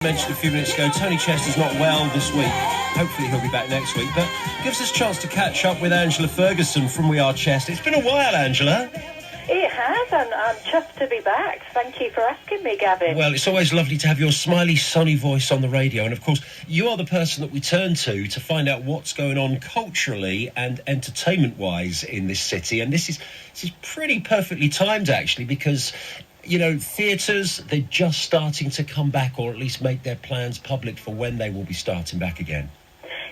Mentioned a few minutes ago, Tony Chester's not well this week. Hopefully he'll be back next week, but gives us a chance to catch up with Angela Ferguson from We Are Chester. It's been a while, Angela. It has, and I'm chuffed to be back. Thank you for asking me, Gavin. Well, it's always lovely to have your smiley, sunny voice on the radio, and of course, you are the person that we turn to find out what's going on culturally and entertainment-wise in this city, and this is pretty perfectly timed, actually, because you know, theatres, they're just starting to come back, or at least make their plans public for when they will be starting back again.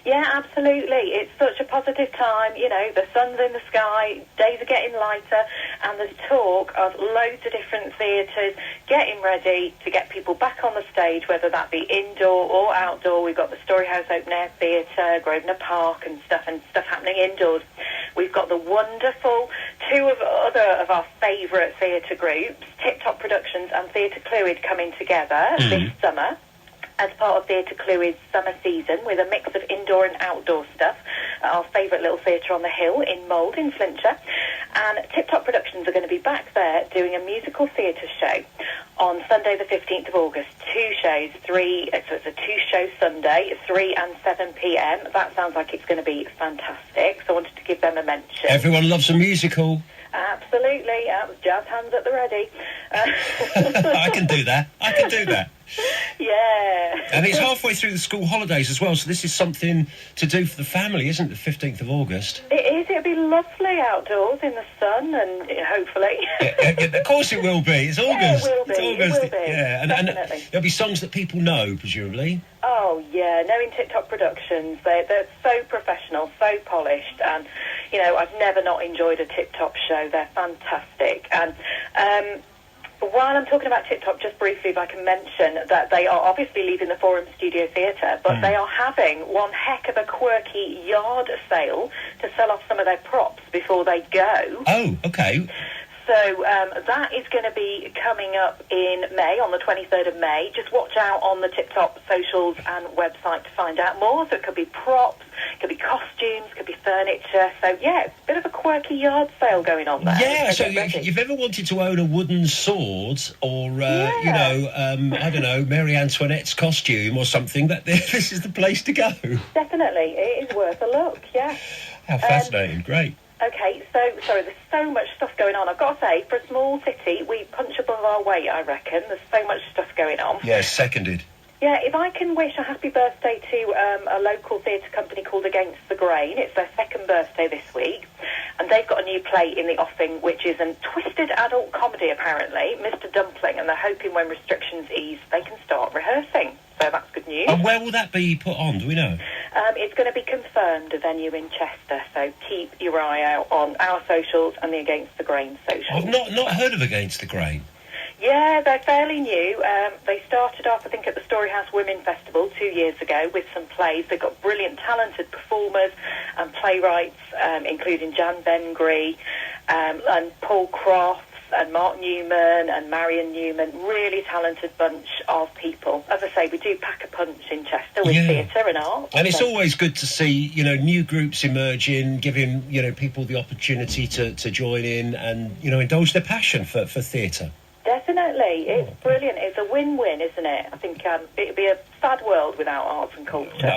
Yeah, absolutely. It's such a positive time. You know, the sun's in the sky, days are getting lighter, and there's talk of loads of different theatres getting ready to get people back on the stage, whether that be indoor or outdoor. We've got the Storyhouse Open Air Theatre, Grosvenor Park and stuff happening indoors. We've got the wonderful two of our favourite theatre groups, Tip Top Productions and Theatr Clwyd, coming together this summer as part of Theatr Clwyd's summer season with a mix of indoor and outdoor stuff at our favourite little theatre on the hill in Mould in Flintshire. And Tip Top Productions are going to be back there doing a musical theatre show on Sunday the 15th of August. Two shows, so it's a two-show Sunday, 3 and 7 p.m. That sounds like it's going to be fantastic, so I wanted to give them a mention. Everyone loves a musical. Absolutely, jazz hands at the ready. I can do that. Yeah. And it's halfway through the school holidays as well, so this is something to do for the family, isn't it, the 15th of August? It is. It'll be lovely outdoors in the sun, and hopefully. Of course it will be. It's August. Yeah, it will be. It's August. It will be. Yeah, and there'll be songs that people know, presumably. Oh, yeah. Knowing Tip Top Productions, they're so professional, so polished, and, you know, I've never not enjoyed a Tip Top show. They're fantastic. And while I'm talking about Tip Top, just briefly, if I can mention that they are obviously leaving the Forum Studio Theatre, but they are having one heck of a quirky yard sale to sell off some of their props before they go. Oh, okay. So that is going to be coming up in May, on the 23rd of May. Just watch out on the Tip Top socials and website to find out more. So it could be props, it could be costumes, it could be furniture. So, yeah, it's a bit of a quirky yard sale going on there. Yeah, so if you've ever wanted to own a wooden sword or, you know, I don't know, Marie Antoinette's costume or something, this is the place to go. Definitely. It is worth a look, yeah. How fascinating. Great. Okay, so, sorry, there's so much stuff going on. I've got to say, for a small city, we punch above our weight, I reckon. There's so much stuff going on. Yeah, seconded. Yeah, if I can wish a happy birthday to a local theatre company called AgainstTHEGRAIN. It's their second birthday this week, and they've got a new play in the offing, which is a twisted adult comedy, apparently, Mr. Dumpling, and they're hoping when restrictions ease, they can start rehearsing. So that's good news. And where will that be put on, do we know? It's going to be confirmed, a venue in Chester, so keep your eye out on our socials and the AgainstTHEGRAIN socials. I've not heard of AgainstTHEGRAIN. Yeah, they're fairly new. They started off, I think, at the Storyhouse Women Festival 2 years ago with some plays. They've got brilliant, talented performers and playwrights, including Jan Bengree and Paul Crofts and Mark Newman and Marion Newman. Really talented bunch of people. As I say, we do pack a punch in Chester with theatre and art. And it's always good to see, you know, new groups emerging, giving, you know, people the opportunity to join in and, you know, indulge their passion for theatre. Definitely. It's brilliant. It's a win-win, isn't it? I think it'd be a sad world without arts and culture.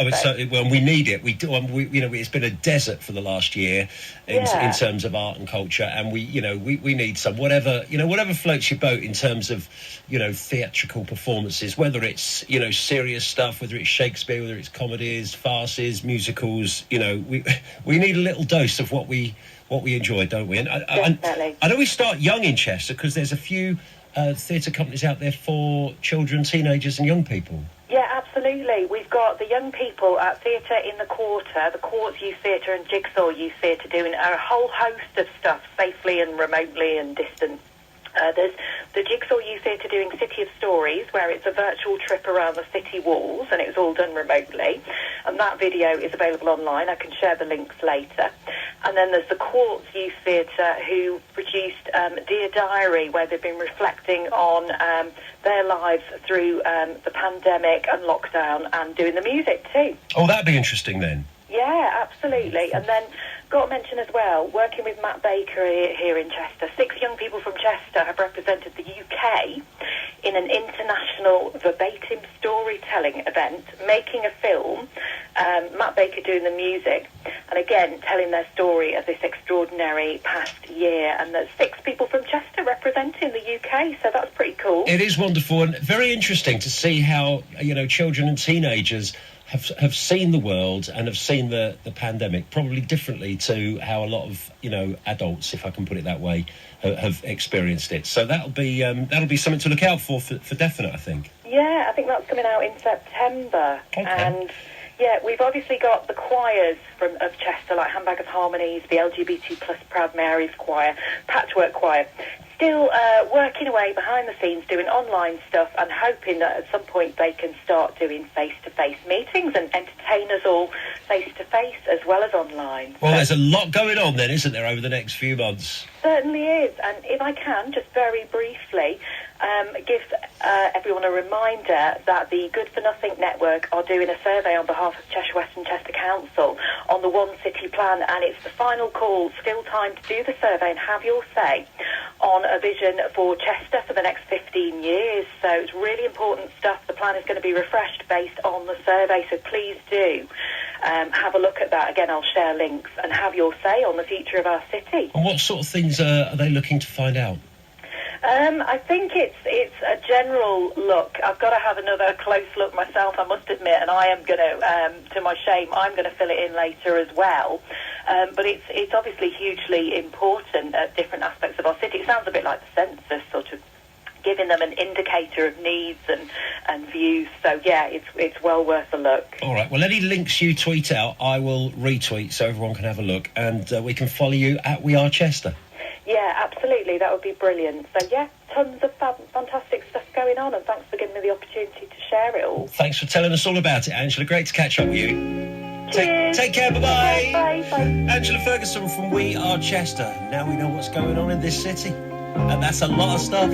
Well, we need it. We do. You know, it's been a desert for the last year in terms of art and culture, and we need some whatever floats your boat in terms of, you know, theatrical performances. Whether it's, you know, serious stuff, whether it's Shakespeare, whether it's comedies, farces, musicals. You know, we need a little dose of what we enjoy, don't we? And Definitely. I know we start young in Chester because there's a few theatre companies out there for children, teenagers and young people. Yeah, absolutely. We've got the young people at Theatre in the Quarter, the Quartz Youth Theatre and Jigsaw Youth Theatre doing a whole host of stuff safely and remotely and distant. There's the Jigsaw Youth Theatre doing City of Stories, where it's a virtual trip around the city walls, and it's all done remotely. And that video is available online. I can share the links later. And then there's the Quartz Youth Theatre, who produced Dear Diary, where they've been reflecting on their lives through the pandemic and lockdown, and doing the music too. Oh, that'd be interesting then. Yeah, absolutely. And then got to mention as well, working with Matt Baker here in Chester, 6 young people from Chester have represented the UK in an international verbatim storytelling event, making a film, Matt Baker doing the music, and again, telling their story of this extraordinary past year. And there's 6 people from Chester representing the UK, so that's pretty cool. It is wonderful and very interesting to see how, children and teenagers have seen the world and have seen the pandemic probably differently to how a lot of adults, if I can put it that way, have experienced it. So that'll be something to look out for definite, I think. Yeah, I think that's coming out in September. Okay. And yeah, we've obviously got the choirs of Chester, like Handbag of Harmonies, the LGBT plus Proud Mary's Choir, Patchwork Choir, still working away behind the scenes, doing online stuff and hoping that at some point they can start doing face-to-face meetings and entertain us all face-to-face as well as online. Well, there's a lot going on then, isn't there, over the next few months? Certainly is. And if I can, just very briefly, give everyone a reminder that the Good for Nothing Network are doing a survey on behalf of Cheshire West and Chester Council on the One City Plan, and it's the final call, still time to do the survey and have your say on a vision for Chester for the next 15 years. So it's really important stuff. The plan is going to be refreshed based on the survey, so please do have a look at that. Again, I'll share links and have your say on the future of our city. And what sort of things are they looking to find out? I think it's a general look. I've got to have another close look myself, I must admit, and I am going to my shame, I'm going to fill it in later as well. But it's obviously hugely important at different aspects of our city. It sounds a bit like the census, sort of giving them an indicator of needs and views. So, yeah, it's well worth a look. All right, well, any links you tweet out, I will retweet so everyone can have a look, and we can follow you at We Are Chester. Yeah, absolutely. That would be brilliant. So, yeah, tons of fantastic stuff going on, and thanks for giving me the opportunity to share it all. Thanks for telling us all about it, Angela. Great to catch up with you. Cheers. Take care. Bye-bye. Bye. Angela Ferguson from We Are Chester. Now we know what's going on in this city, and that's a lot of stuff.